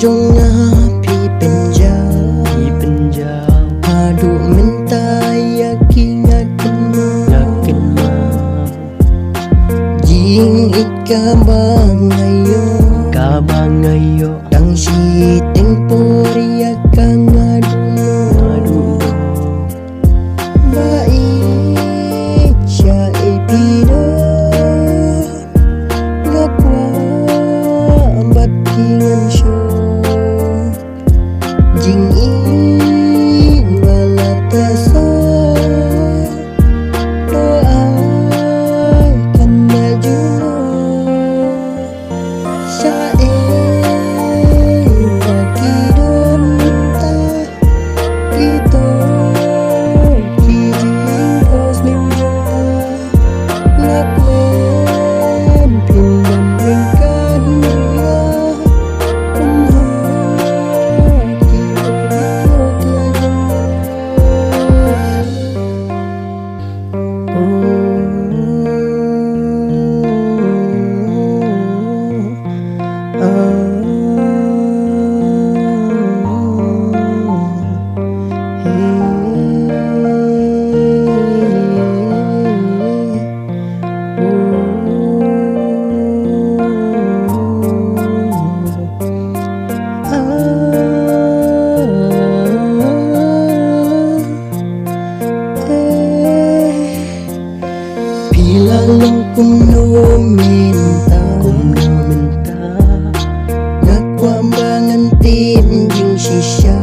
jong api penjau aduh minta yakin ngakin mo jing ikabang ayo dang siting puriya kang aduno baik siya ipino ngakwa ambat kingan siya jing walataso doay kan majuno siya Pilalong kumno minta Nakwambangan tim jing shisha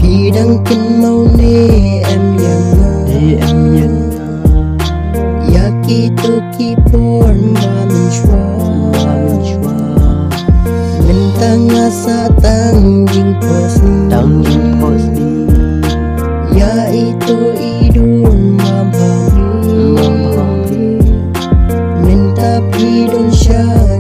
Pidang kin mau ne em yang Yaki to kipon mamin shwa Mentang asa tang jing pos ni Ya itu idun mamhami Minta pidon siya